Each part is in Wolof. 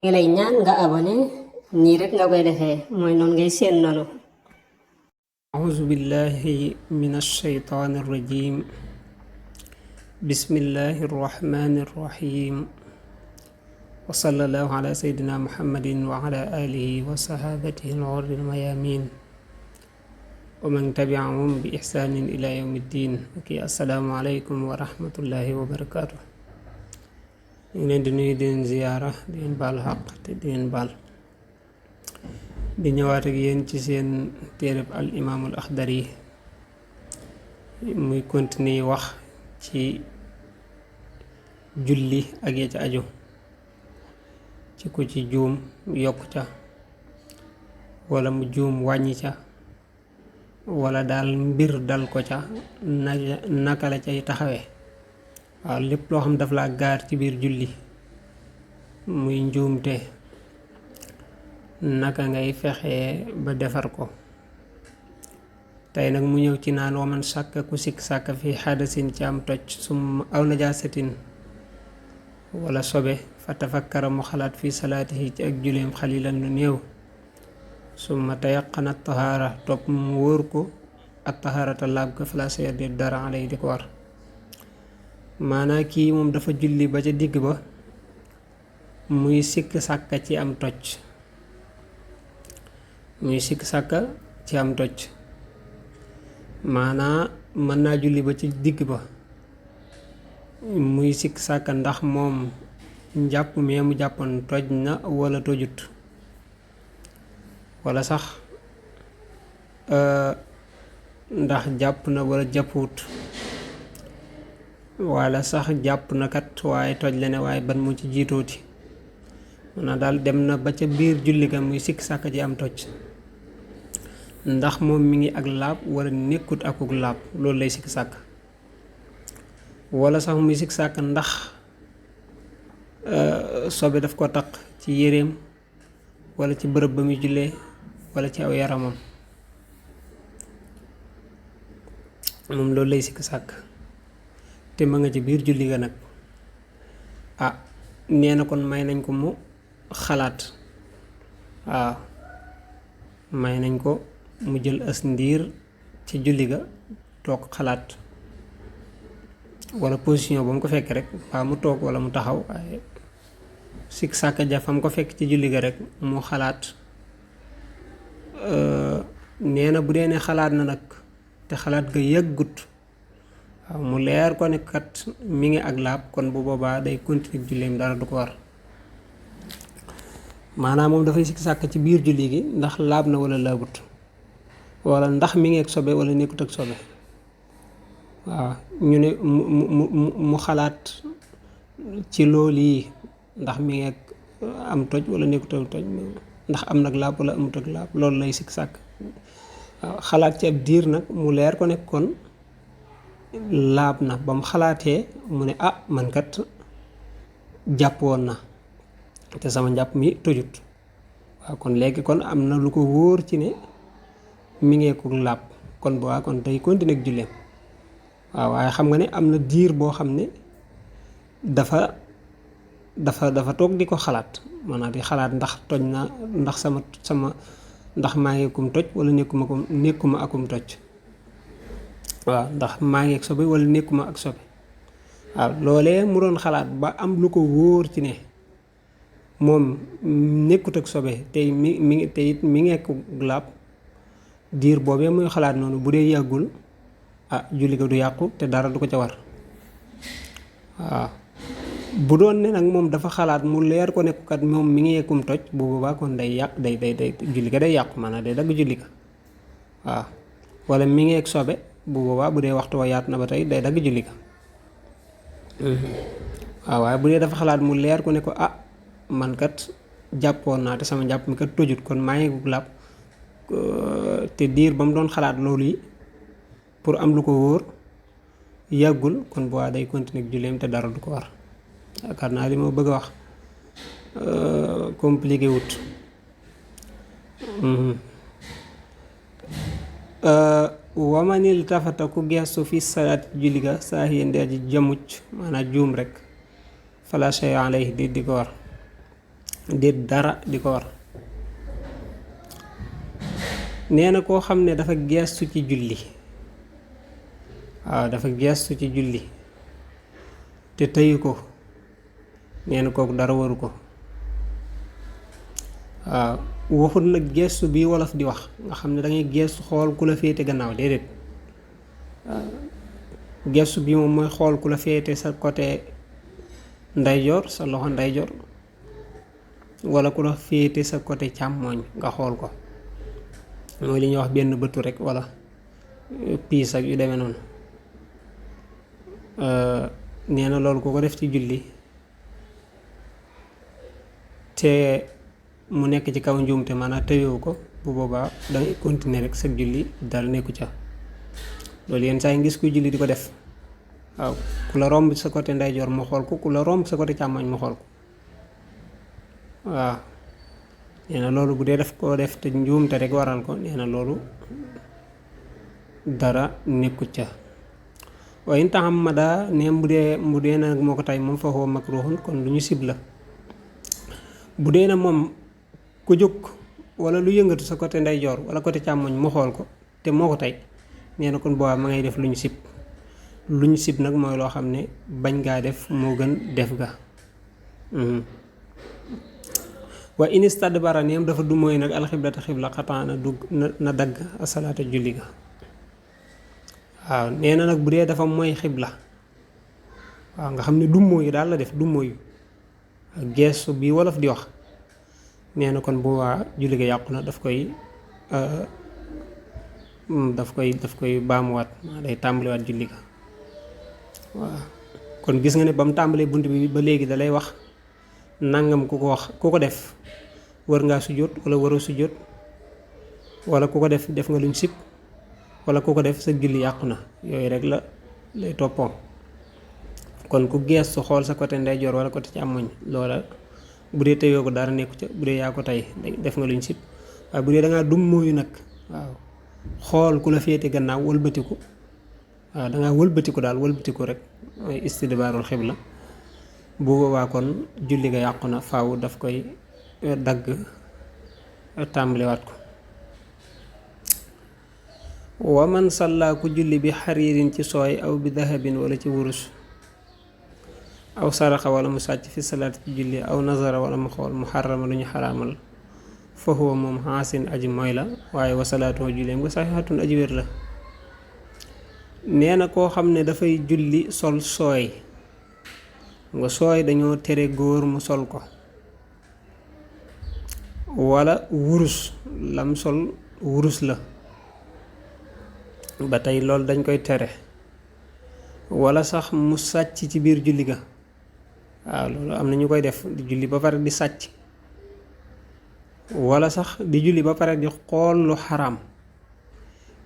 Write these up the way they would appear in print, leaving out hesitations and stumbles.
ngi lay ñaan nga abonné nii rek nga koy defee mooy noonu ngay seen noonu. أعوذ بالله من الشيطان الرجيم بسم الله الرحمن الرحيم وصلى الله على سيدنا محمد وعلى آله وصحابته الغر الميامين ومن تبعهم بإحسان إلى يوم الدين. السلام عليكم ورحمة الله وبركاته. ñu leen di nuyu di leen ziyaara di leen baal xaq te di leen baal di ñëwaat ak yéen ci seen téereb al imaamul axdari muy continuer wax ci julli ak ya ca aju ci ku ci juum yokk ca wala mu juum wàññi ca wala daal mbir dal ko ca naka la cay taxawee. waaw lépp loo xam daf laa gaar ci biir julli muy njuumte naka ngay fexee ba defar ko. tey nag mu ñëw ci naan waman sàkka ku sikk sàkka fi xadasin ci am toj sum aw najaasatin wala sobe fa tafakkara mu xalaat fi salaatihi ci ak julleem xalilan lu néew summa tayaqana tahaara topp mu wóor ko ak tahaarata laab ko fala sayadi dara alay di ko war. maanaa kii moom dafa julli ba ca digg ba muy sikk sàkka ci am toj maanaa mën naa julli ba ci digg ba muy sikk sàkka ndax moom njàpp mee mu jàppoon toj na wala tojut wala sax ndax jàpp na wala jàppuwut wala sax jàpp na kat waaye toj la ne waaye ban mu ci jiitooti maanaam daal dem na ba ca biir julli ga muy sikk sàkk ci am toj ndax moom mi ngi ak laab wala nekkut akuk laab loolu lay sikk sàkk wala sax muy sikk sàkk ndax sobe daf ko taq ci yéreem wala ci bërëb ba muy jullee wala ci aw yaramam moom loolu lay sikk sàkk te ma nga ci biir julli ga nag nee na kon may nañ ko mu xalaat. waaw may nañ ko mu jël as ndiir ci julli ga toog xalaat wala position ba mu ko fekk rek waa mu toog wala mu taxaw waaye sikk sàkka ja fa mu ko fekk ci julli ga rek mu xalaat. nee na bu dee ne xalaat na nag te xalaat ga yàggut waaw mu leer ko ne kat mi ngi ak laab kon bu boobaa day continuer julleem dara du ko war. maanaam moom dafay sikk sàkk ci biir julli gi ndax laab na wala laabut wala ndax mi ngi ak sobe wala nekkut ak sobe. waaw ñu ne mu xalaat ci loolu yi ndax mi ngi ak am toj wala nekkut ak toj ndax am nag laab wala amut ak laab loolu lay sikk sàkk. waaw xalaat ci ab diir nag mu leer ko ne kon laab na ba mu xalaatee mu ne man kat jàpp woon na te sama njàpp mi tojut. waaw kon léegi kon am na lu ko wóor ci ne mi ngee ko laab kon bu waa kon tey continuer ak julleem. waaw waaye xam nga ne am na diir boo xam ne dafa toog di ko xalaat maanaam di xalaat ndax toj na ndax sama ndax maa ngi kum toj wala nekkuma akum toj. waaw ndax maa ngi ak sobe wala nekkuma ak sobe. waaw loolee mu doon xalaat ba am lu ko wóor ci ne moom nekkut ak sobe tey mi ngi ak laab diir boobee muy xalaat noonu bu dee yàggul julli ga du yàqu te dara du ko ca war. waaw bu doon ne nag moom dafa xalaat mu leer ko nekkukat moom mi ngi yekkum toj bu boobaa kon day yàq day julli ga day yàqu maanaam day dagg julli ga. waaw wala mi ngi ak sobe bu boobaa bu dee waxtu wa yaatu na ba tey day dagg julli ga. waaw waaye bu dee dafa xalaat mu leer ko ne ko man kat jàppoon naa te sama jàpp mi kat tojut kon maa ngi ko laab te diir ba mu doon xalaat loolu yi pour am lu ko wóor yàggul kon bu waa day continuer ak julleem te dara du ko war. yaakaar naa li ma bëgg a wax compliqué wut. wamanil tafata ku geestu fi salaat julli ga saa yéen di aji jamuc maanaam juum rek fala shay alayhi di ko war. déet dara di ko war. nee na koo xam ne dafa geestu ci julli, waaw dafa geestu ci julli te tëyu ko, nee na kooku dara waru ko. waaw waxul nag geestu bi wolof di wax nga xam ne dangay geestu xool ku la féete gannaaw, déedéet. geestu bi moom mooy xool ku la féete sa côté ndeyjoor, sa loxo ndeyjoor, wala ku la féete sa côté càmmooñ nga xool ko, mooy li ñuy wax benn bëtu rek wala piis ak yu demee noonu. nee na loolu ku ko def ci julli te mu nekk ci kaw njuumte maanaam tëyewu ko, bu boobaa dangay continuer rek sa julli dara nekku ca. loolu yenn saa yi ngis kuy julli di ko def, waaw ku la romb sa côté ndeyjoor mu xool ko, ku la romb sa côté càmmoñ mu xool ko. waaw nee na loolu bu dee def koo def te njuumte rek waral ko, nee na loolu dara nekku ca. waaye in taxam ma daa neem bu dee nag moo ko tay moom fa huwa makruhun, kon lu ñu sib la. bu dee na moom ku jóg wala lu yëngatu sa côté ndeyjoor wala côté càmmoñ mu xool ko te moo ko tey, nee na kon boobaa ma ngay def lu ñu sib. lu ñu sib nag mooy loo xam ne bañ ngaa def moo gën def ga. wa in istadbara neem dafa du mooy nag alxiblata xibla xataana du na dagg asalaata julli ga. waaw nee na nag bu dee dafa mooy xibla, waaw nga xam ne du mooyu daal la def, du mooyu geesu bi wolof di wax, nee na kon bu waa julli ga yàqu na, daf koy baamuwaat, day tàmbaliwaat julli ga. waaw kon gis nga ne ba mu tàmbalee bunt bi ba léegi da lay wax nangam ku ko wax ku ko def war ngaa sujjóot wala waroo sujjóot, wala ku ko def nga luñ sib, wala ku ko def sa julli yàqu na, yooyu rek la lay toppoo. kon ku geestu xool sa côté ndeyjoor wala côté càmmoñ, loola bu dee teyoo ko dara nekku ca, bu dee yaa ko tey def nga luñ sib. waaye bu dee dangaa dum mooyu nag, waaw xool ku la féete gannaaw wëlbatiku, waaw dangaa wëlbatiku daal wëlbatiku rek, mooy istidbaarul xibla, bu boobaa kon julli ga yàqu na, faaw daf koy dagg tàmbaliwaat ko. wa man salla ku julli bi xariirin ci sooy aw bi dahabin wala ci wurus, aw saraxa wala mu sàcc fi salaat ci julli, aw nazara wala mu xool mu xarama lu ñu xaraamal, fa huwa moom xaasin aji mooy la, waaye wa salaatuhu julleem nga saxiixatun aji wér la. nee na koo xam ne dafay julli sol sooy, nga sooy dañoo tere góor mu sol ko, wala wurus, lam sol wurus la ba tey loolu dañ koy tere, wala sax mu sàcc ci biir julli ga. waaw loolu am na ñu koy def, di julli ba pare di sàcc, wala sax di julli ba pare di xool lu xaraam.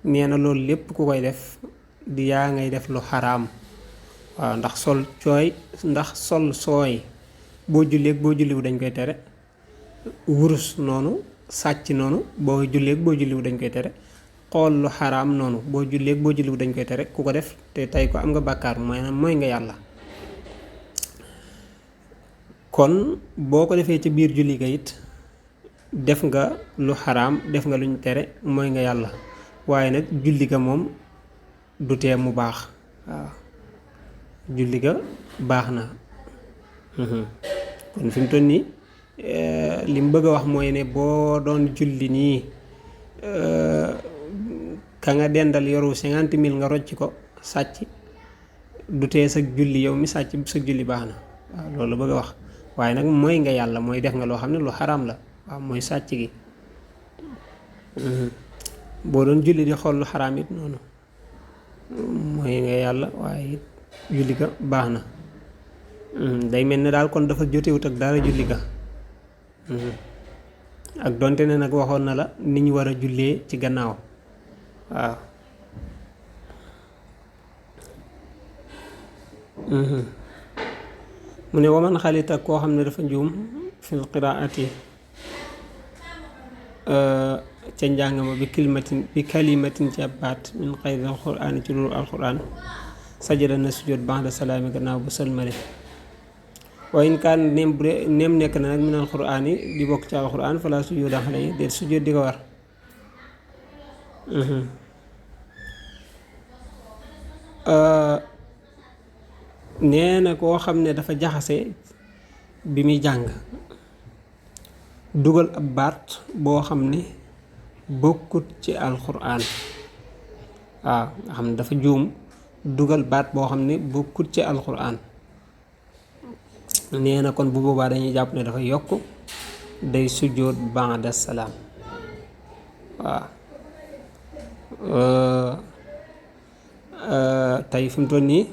nee na loolu lépp ku koy def di yaa ngay def lu xaraam. waaw ndax sol sooy boo julleek boo julliwu dañ koy tere, wurus noonu, sàcc noonu boo julleek boo julliwu dañ koy tere, xool lu xaraam noonu boo julleek boo julliwu dañ koy tere. ku ko def te tey ko am nga bàkkaar, mooy nga yàlla. kon boo ko defee ci biir julli ga it def nga lu xaraam, def nga luñ tere, mooy nga yàlla. waaye nag julli ga moom du tee mu baax. waaw julli ga baax na. kon fi mu toll nii li mu bëgg a wax mooy ne boo doon julli nii ka nga dendal yoru 50,000 nga rocc ko sàcc, du tee sa julli yow mi sàcc sa julli baax na. waaw loolu la bëgg a wax. waaye nag mooy nga yàlla, mooy def nga loo xam ne lu xaraam la. waaw mooy sàcc gi. boo doon julli di xool lu xaraam it noonu mooy nga yàlla, waaye it julli ga baax na. day mel ne daal kon dafa jotewut ak dara julli ga. ak donte ne nag waxoon na la ni ñu war a jullee ci gannaaw. waaw mu ne waman xalita koo xam ne dafa njuum fil qiraati ca njàng ma bi kalimatin ci ab baat min xayri alquraan ci loolu alquraan sajada na sujjóot ba'da salaami gannaaw bu sëlmale. wa in kaan neem nekk na nag minal quraan yi di bokk ci alquran fala sujuuda alayhi déet sujjóot di ko war. nee na koo xam ne dafa jaxase bi muy jàng dugal ab baat boo xam ne bokkut ci alquran waaw nga xam ne dafa juum dugal baat boo xam ne bokkut ci alquran nee na kon bu boobaa dañuy jàpp ne dafa yokk day sujjóot ba'da salaam waaw tey fi mu toll nii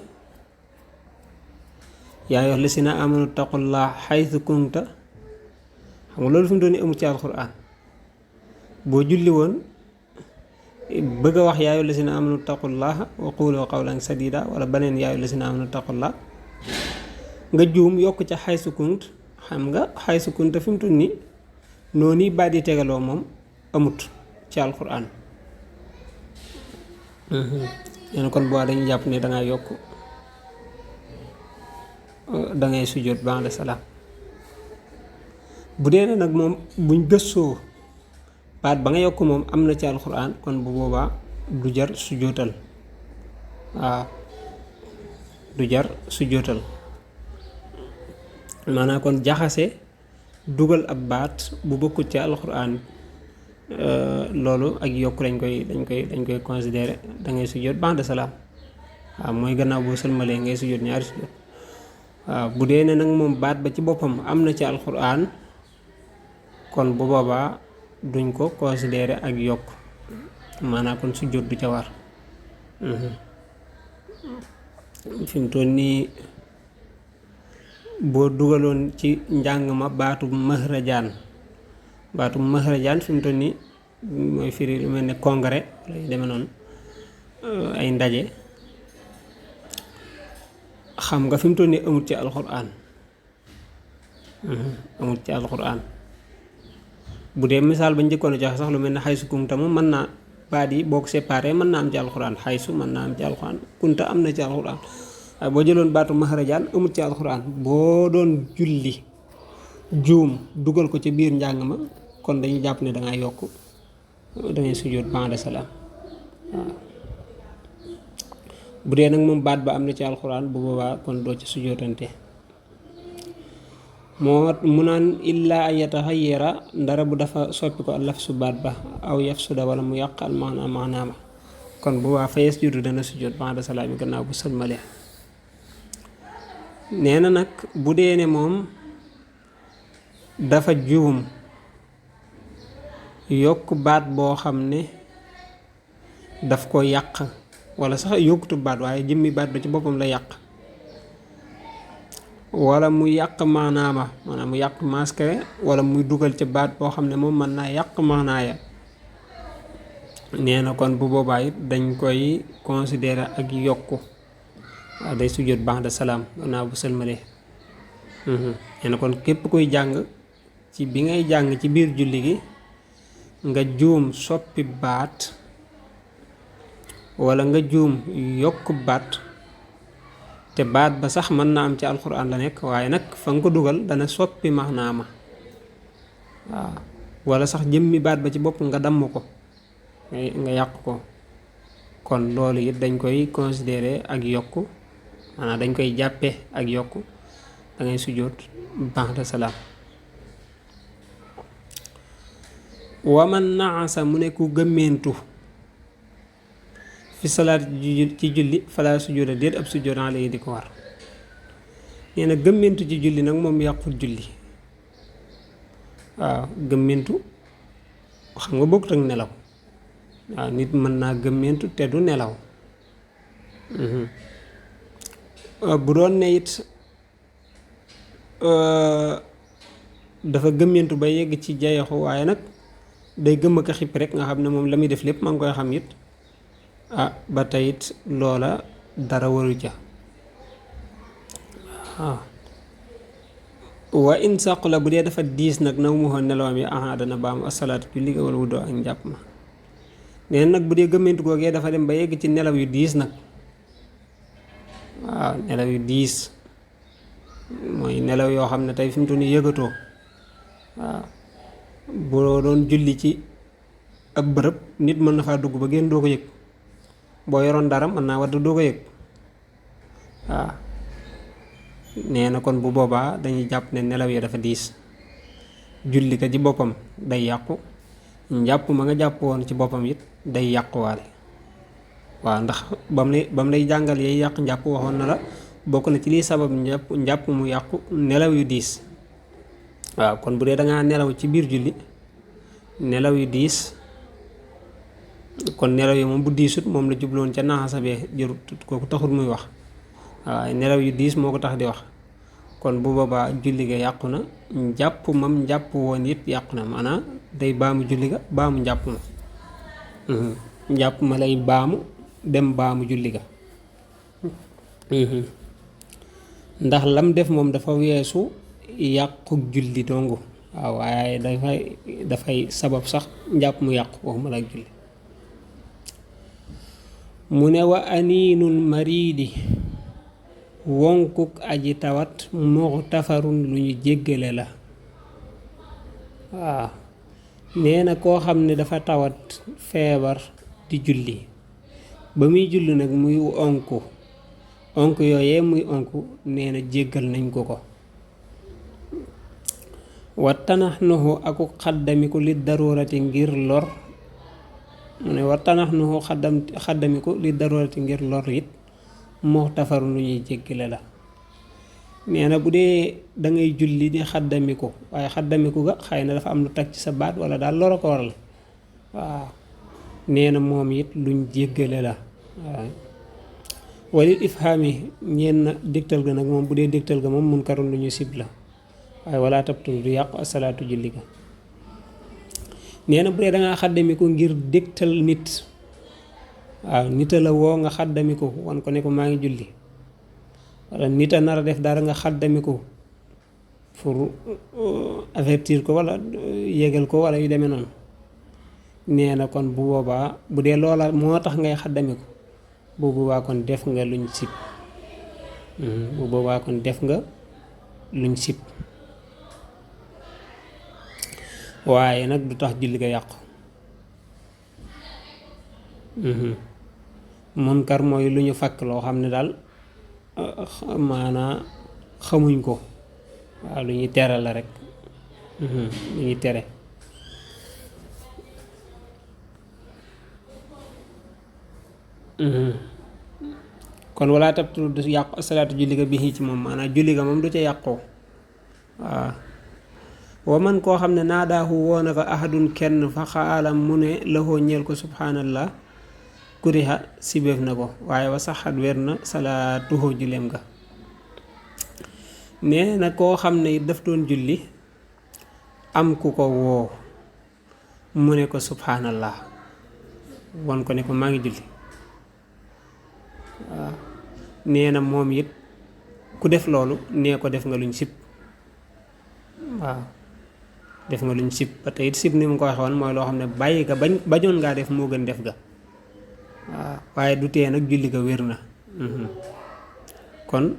yaa ayyuhal lazina amanu taqullaha haythu kunta xam nga loolu fi mu toll nii amul ci alquran boo julli woon bëgg a wax yaa ayyuhal lazina amanu taqullaha wa qulu qawlan sadida wala beneen yaa ayyuhal lazina amanu taqullaha nga juum yokk ca haythu kunt xam nga haythu kunta fi mu toll nii noonu baat yi tegaloo moom amut ci alquran. nee na kon boo dañuy jàpp ne dangay yokk dangay sujjóot ba'da salaam bu dee ne nag moom buñ gëstoo baat ba nga yokk moom am na ci alxuraan kon bu boobaa du jar sujjóotal waaw du jar sujjóotal maanaam kon jaxase dugal ab baat bu bokkut ci alxuraan loolu ak yokk dañ koy considérer da ngay sujjóot ba'da salaam waaw mooy gannaaw boo sëlmalee ngay sujjóot ñaari sujjóot waaw bu dee ne nag moom baat ba ci boppam am na ci alxuraan kon bu boobaa duñ ko considérer ak yokk maanaam kon sujjóot du ca war. fi mu toll nii boo dugaloon ci njàng ma baatu mahrajaan fi mu toll nii mooy firi lu mel ne congrès lay demee noonu ay ndaje xam nga fi mu toll nii amut ci alxuraan amut ci alxuraan bu dee misaal ba njëkkoon a joxe sax lu mel ne xaysu kunta moom mën naa baat yi boo ko séparé mën naa am ci alxuraan xaysu mën naa am ci alxuraan kunta am na ci alxuraan waaye boo jëloon baatu mahrajaan amut ci alxuraan boo doon julli juum dugal ko ci biir njàng ma kon dañuy jàpp ne dangay yokk dangay sujjóot ba'da salaam waaw bu dee nag moom baat ba am na ci alxuraan bu boobaa kon doo ci sujjóotante mu naan illaa an yataxayyara ndara bu dafa soppi ko lafsu baat ba aw yafsuda wala mu yàq al maanaama kon bu boobaa fa yasjudu dana sujjóot ba'da salaam yi gannaaw bu sëlmalee nee na nag bu dee ne moom dafa juum yokk baat boo xam ne daf ko yàq wala sax yokkutu baat waaye jëmmi baat ba ci boppam la yàq wala mu yàq maanaama maanaam mu yàq masque wala muy dugal ci baat boo xam ne moom mën naa yàq maanaaya nee na kon bu boobaa it dañ koy considérer ak yokku waaw day sujjóot ba'da salaam gannaaw bu sëlmalee nee na kon képp kuy jàng ci bi ngay jàng ci biir julli gi nga juum soppi baat wala nga juum yokk baat te baat ba sax mën naa am ci alxuraan la nekk waaye nag fa nga ko dugal dana soppi maanaama waaw wala sax jëmmi baat ba ci bopp nga damm ko nga yàq ko kon loolu it dañ koy considérer ak yokk maanaam dañ koy jàppe ak yokk da ngay sujjóot ba'da salaam. waman naasa mu ne ku gëmmeentu fi salaat ci julli falaa sujjóoda déet ab sujjóot alayhi di ko war nee na gëmmeentu ci julli nag moom yàqul julli waaw gëmmeentu xam nga bokkut ak nelaw waaw nit mën naa gëmmeentu te du nelaw bu doon ne it dafa gëmmeentu ba yegg ci jayaxu waaye nag day gëmm ak a xippi rek nga xam ne moom la muy def lépp maa ngi koy xam it ba tey it loola dara waru ca waaw wa in saqula bu dee dafa diis nag naw mu xoon nelawam yi dana baam asalaatu julli ga wala wuddoo ak njàpp ma neen nag bu dee gëmmentu googee dafa dem ba yegg ci nelaw yu diis nag waaw nelaw yu diis mooy nelaw yoo xam ne tey fi mu toll nii yëgatoo. waaw boo doon julli ci ab bërëb nit mën na faa dugg ba génn doo ko yëg, boo yoroon dara mën naa wadd doo ko yëg. waaw nee na kon bu boobaa dañuy jàpp ne nelaw yi dafa diis. julli ka ci boppam day yàqu, njàpp ma nga jàpp woon ci boppam it day yàquwaale. waaw ndax bam lay jàngal yay yàq njàpp waxoon na la bokk na ci liy sabab njàpp mu yàqu nelaw yu diis. waaw kon bu dee dangaa nelaw ci biir julli nelaw yu diis, kon nelaw yi moom bu diisut moom la jubloon ca naxasa bee jërut kooku taxul muy wax. waaw nelaw yu diis moo ko tax di wax. kon bu boobaa julli ga yàqu na, njàpp woon it yàqu na, maanaam day baamu julli ga baamu njàpp ma. njàpp ma lay baamu dem baamu julli ga. ndax lam def moom dafa weesu yàqu julli dongu. waaw waaye dafay sabab sax njàpp mu yàqu waxuma la ak julli. mu ne wa aniinul mariidi wonkuk aji tawat muxtafarun lu ñu jéggale la. waaw nee na koo xam ne dafa tawat feebar di julli, ba muy julli nag muy onk yooyee muy onk nee na jéggal nañ ko. wa tanax nuxu aku xaddamiku li darurati ngir lor. mu ne wa tanax nuxu xaddamiku li darurati ngir lor it muxtafarun lu ñuy jéggale la. nee na bu dee dangay julli di xaddamiku, waaye xaddamiku ga xëy na dafa am lu tag ci sa baat wala daal lor a ko waral. waaw nee na moom it luñ jéggale la. waaw walil ifhaami ñeen na dégtal ga nag moom bu dee dégtal ga moom munkarun lu ñu sib la, waaye wala tabtul du yàqu asalaatu julli ga. nee na bu dee dangaa xaddamiku ngir dégtal nit, waaw nita la woo nga xaddamiku wan ko ne ko maa ngi julli, wala nit a nar a def dara nga xaddamiku pour avertir ko wala yégal ko wala yu demee noonu. nee na kon bu boobaa bu dee loola moo tax ngay xaddamiku, bu boobaa kon def nga luñ sib. bu boobaa kon def nga luñ sib, waaye nag du tax julli ga yàqu. munkar mooy lu ñu fakk loo xam ne daal maanaa xamuñ ko. waaw lu ñuy tere la rek. lu ñuy tere. kon wala tabtu du yàqu asalaatu julli ga bi ci moom, maanaam julli ga moom du ca yàqoo. waaw wa man koo xam ne naadaahu woon na ko ahadun kenn fa xaalam mu ne laxoo ñeel ko subhanallah kuriha sibeef na ko, waaye wa saxat wér na salaatuhoo julleem ga. nee na koo xam ne daf doon julli am ku ko woo mu ne ko subhanallah, won ko ne ko maa ngi julli. waaw nee na moom it ku def loolu nee ko def nga luñ sib. waaw def nga luñ sib ba tey it sib ni mu ko waxee woon mooy loo xam ne bàyyi ga bañoon ngaa def moo gën def ga. waaw waaye du tee nag julli ga wér na. kon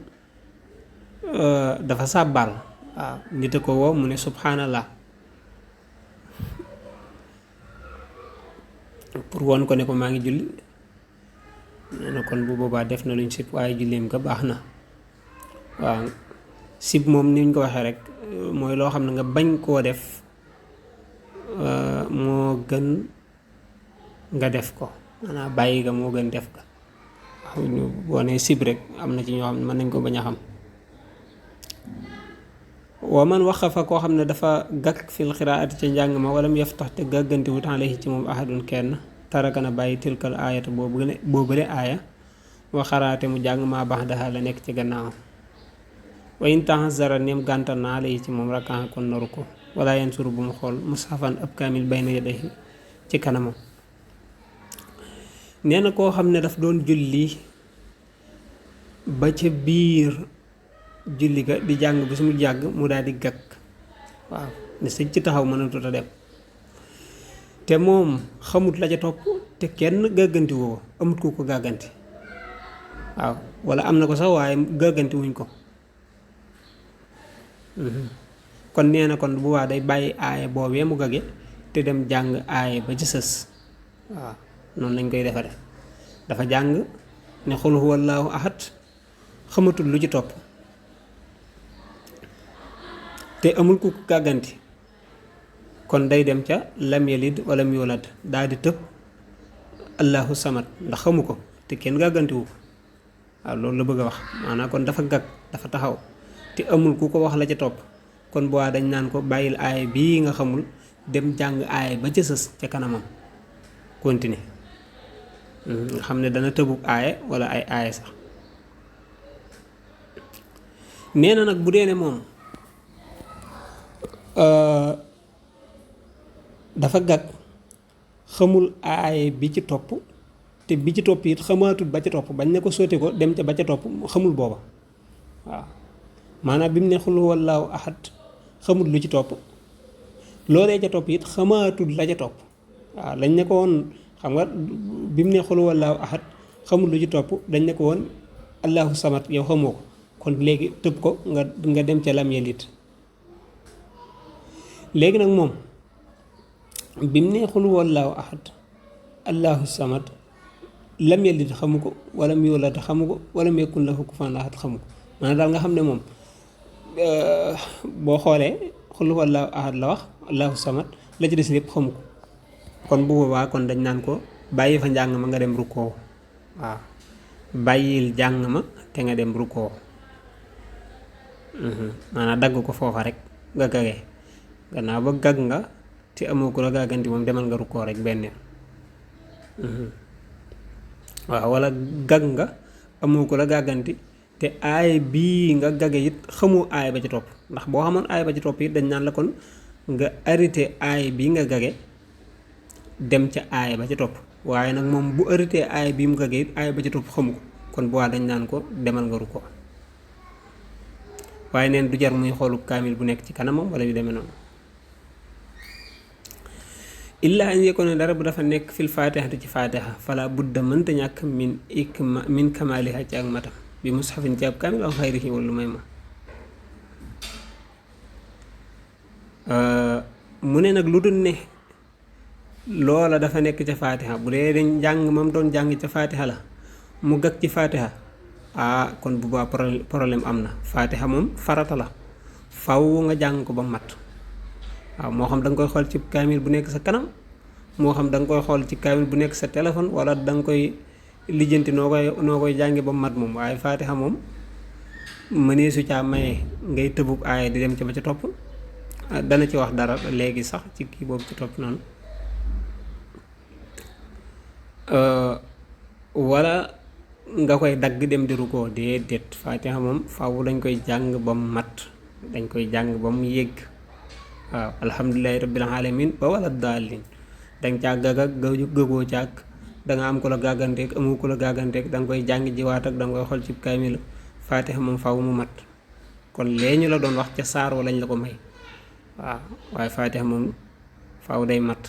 dafa sàbbaal. waaw nit a ko woo mu ne subhanallah pour won ko ne ko maa ngi julli. nee na kon bu boobaa def na luñ sib waaye julleem ga baax na. waaw sib moom ni ñu ko waxee rek mooy loo xam ne nga bañ koo def moo gën nga def ko, maanaam bàyyi ga moo gën def ga. waaw ñu boo nee sib rek am na ci ñoo xam ne mën nañ ko bañ a xam. wa man waqafa koo xam ne dafa gàkk fil xiraati ca njàng ma walam yaftax te gàgganti wut alayhi ci moom ahadun kenn taraka na bàyyi tilkal aayata boobule aaya wa xaraate mu jàng maa baax daxa la nekk ci gannaawam. wa in tahazara neem gàntal na alayhi ci moom rakkan kon noru ko wala yan suru bu mu xool mushafan ab kaamil bayna yadayhi ci kanamam. nee na koo xam ne daf doon julli ba ca biir julli ga di jàng bi su mu jàgg mu daal di gàkk. waaw ne sëñ ci taxaw mënatut a dem te moom xamut la ca topp te kenn gàgganti woo amut ku ko gàgganti. waaw wala am na ko sax waaye gàgganti wuñ ko. kon nee na kon bu waa day bàyyi aaya boobee mu gage te dem jàng aaya ba ci sës waaw noonu lañ koy defare dafa jàng ne xul huwallaahu ahad xamatul lu ci topp te amul ku gàgganti kon day dem ca lam yalid walam yulad daal di tëb allahu samad ndax xamu ko te kenn gàggantiwu ko waaw loolu la bëgg a wax maanaam kon dafa gàgg dafa taxaw te amul ku ko wax la ca topp kon bu waa dañ naan ko bàyyil aaya bii nga xamul dem jàng aaya ba ca sës ca kanamam continuer nga xam ne dana tëbub aaya wala ay aaya sax nee na nag bu dee ne moom dafa gàgg xamul aaya bi ci topp te bi ci topp it xamaatul ba ca topp bañ ne ko sotti ko dem ca ba ca topp xamul booba waaw maanaam bi mu ne xul huwallaahu ahad xamul lu ci topp loolee ca topp it xamaatul la ca topp waaw lañ ne ko woon xam nga bi mu ne xul huwallaahu ahad xamul lu ci topp dañ ne ko woon allahu samad yow xamoo ko kon léegi tëb ko nga dem ca lam yalid léegi nag moom bi mu ne xul huwallaahu ahad allahu samad lam yalid xamu ko walam yulad xamu ko walam yakun lahu kufuwan ahad xamu ko maanaam daal nga xam ne moom boo xoolee xul huwallaahu ahad la wax allahu samad la ci des lépp xamu ko kon bu boobaa kon dañ naan ko bàyyi fa njàng ma nga dem rukkoo waaw bàyyil jàng ma te nga dem rukkoo maanaam dagg ko foofa rek nga gagee gannaaw ba gag nga te amoo ko la gàgganti moom demal nga rukkoo rek benn waaw wala gag nga amoo ko la gàgganti te aay bii nga gage it xamoo aay ba ci topp ndax boo xamoon aay ba ci topp it dañ naan la kon nga arrêté aay bii nga gage dem ca aay ba ci topp waaye nag moom bu arrêté aay bii mu gage it aay ba ci topp xamu ko kon bu waa dañ naan ko demal nga rukkoo waaye neen du jar muy xoolu kaamil bu nekk ci kanamam wala yu demee noonu illaa an yakuna dara bu dafa nekk fil faatihati ci faatiha fala budda mënta ñàkk min kamaaliha ci ak matam bi mushafin ci ab kaamil aw xayrihi wala lu may ma mu ne nag lu dul ne loola dafa nekk ca faatiha bu dee dañ jàng mam doon jàng ca faatiha la mu gag ci faatiha kon bu baa problème am na faatiha moom farata la faw nga jàng ko ba mat waaw moo xam da nga koy xool ci kaamil bu nekk sa kanam moo xam da nga koy xool ci kaamil bu nekk sa téléphone wala da nga koy lijjanti noo koy jàngi ba mat moom waaye faatiha moom mënee su caa maye ngay tëbub aaya di dem ci ba ca topp dana ci wax dara léegi sax ci kii boobu ci topp noonu wala nga koy dagg dem di rukkoo déedéet faatiha moom faaw dañ koy jàng ba mu mat dañ koy jàng ba mu yégg waaw alhamdulilahi rabbil alamin ba wala daalin danga caa gagak gëgoo caag danga am ko la gàgganteeg amu ko la gàgganteeg danga koy jàng jiwaat ak danga koy xool ci kaamil faatiha moom faaw mu mat kon lee ñu la doon wax ca saar wa lañ la ko may waaw waaye faatiha moom faaw day mat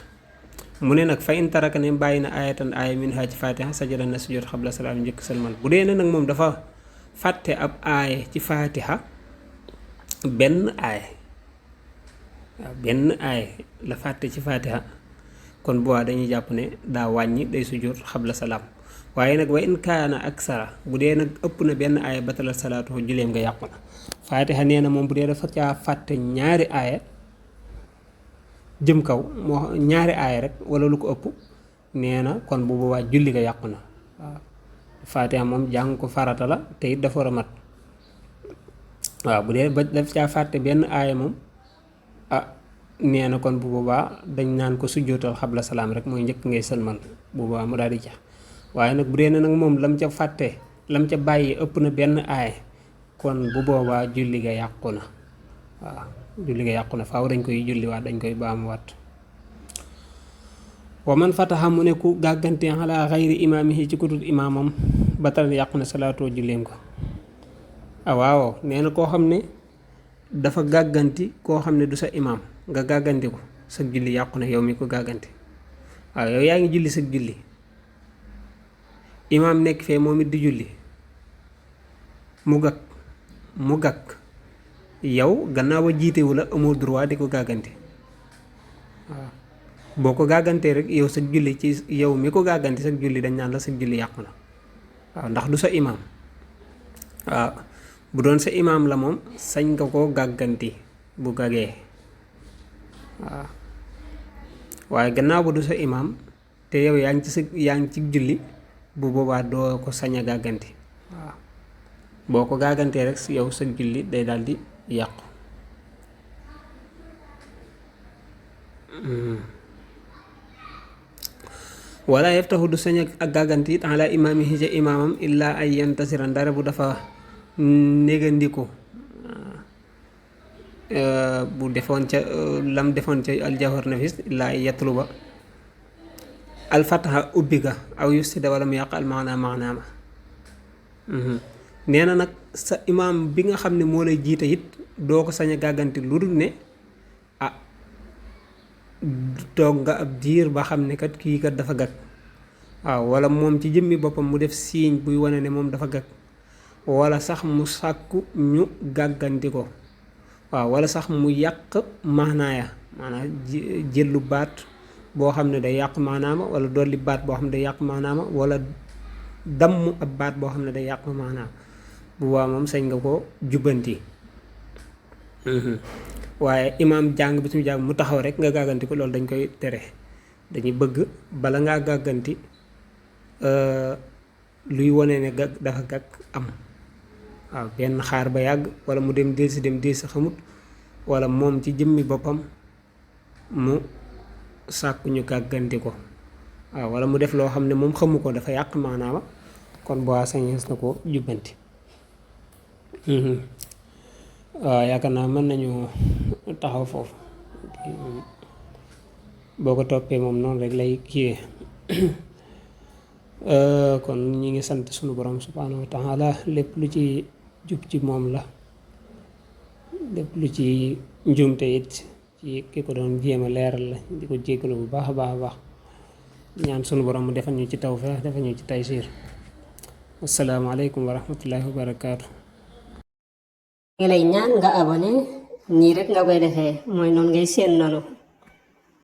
mu ne nag fa in taraka ne bàyyi na aayatan aaya min haa ci faatiha sajada na sujjóot xabla salaam njëkk salman bu dee ne nag moom dafa fàtte ab aaya ci faatiha benn aaya waaw benn aaya la fàtte ci faatiha kon bu waa dañuy jàpp ne daa wàññi day sujjóot xabla salaam waaye nag wa in kaana aksara bu dee nag ëpp na benn aaya batala salaatu juleem nga yàqu na faatiha nee na moom bu dee dafa caa fàtte ñaari aaya jëm kaw moo ñaari aaya rek wala lu ko ëpp nee na kon bu boobaa julli nga yàqu na waaw faatiha moom jàng ko farata la te it dafa war a mat waaw bu dee ba daf caa fàtte benn aaya moom nee na kon bu boobaa dañ naan ko sujjóotal xabla salaam rek mooy njëkk ngay sëlmal bu boobaa mu daal di jeex waaye nag bu dee ne nag moom lam ca fàtte lam ca bàyyi ëpp na benn aaya kon bu boobaa julli ga yàqu na waaw julli ga yàqu na faaw dañ koy julliwaat dañ koy baamuwaat wa man fataxa mu ne ku gàggante ala xayri imaamihi ci ku dul imaamam batal yàqu na salaatoo julleem ko waaw nee na koo xam ne dafa gàgganti koo xam ne du sa imaam nga gàgganti ko sa julli yàqu na yow mi ko gàgganti waaw yow yaa ngi julli sa julli imaam nekk fee moom it di julli mu gàkk yow gannaaw a jiitewu la amoo droit di ko gàggante waaw boo ko gàggantee rek yow sa julli ci yow mi ko gàggante sa julli dañ naan la sa julli yàqu na waaw ndax du sa imaam waaw bu doon sa imaam la moom sañ nga koo gàgganti bu gagee waaw waaye gannaaw ba du sa imaam te yow yaa ngi ci julli bu boobaa doo ko sañ a gàgganti waaw boo ko gàggantee rek yow sa julli day daal di yàqu wala yaftahu du sañ ak gàgganti it ala imaamihi ca imaamam illaa ay yantasira ndara bu dafa négandiku bu defoon ca lam defoon ca aljawhar nafis illaa ay yatluba alfataha ubbi ga aw yufsida wala mu yàq almaana maanaama nee na nag sa imaam bi nga xam ne moo lay jiite it doo ko sañ a gàgganti lu dul ne toog nga ab diir ba xam ne kat kii kat dafa gag waaw wala moom ci jëmmi boppam mu def signe buy wane ne moom dafa gag wala sax mu sàkku ñu gàgganti ko waaw wala sax mu yàq maanaaya maanaam jëllu baat boo xam ne day yàq maanaama wala dolli baat boo xam ne day yàq maanaama wala damm ab baat boo xam ne day yàq maanaama bu waa moom sañ nga ko jubbanti waaye imaam jàng bi suñu jàng mu taxaw rek nga gàgganti ko loolu dañ koy tere dañuy bëgg bala ngaa gàgganti luy wane ne dafa gàgg am waaw benn xaar ba yàgg wala mu dem delsi xamut wala moom ci jëmmi boppam mu sàkku ñu gàgganti ko waaw wala mu def loo xam ne moom xamu ko dafa yàq maanaama kon boo sañees na ko jubbanti waaw yaakaar naa mën nañu taxaw foofu boo ko toppee moom noonu rek lay kiiwee kon ñi ngi sant sunu borom subhaanahu wa taala lépp lu ci jub ci moom la lépp lu ci njuumte it ci ki ko doon jéem a leeral la di ko jéggalu bu baax a baax a baax ñaan sunu borom mu defal ñu ci tawfeex defal ñu ci taysiir asalaamaaleykum wa rahmatullahi wa barakaatu. ngi lay ñaan nga abonné nii rek nga koy defee mooy noonu ngay seen noonu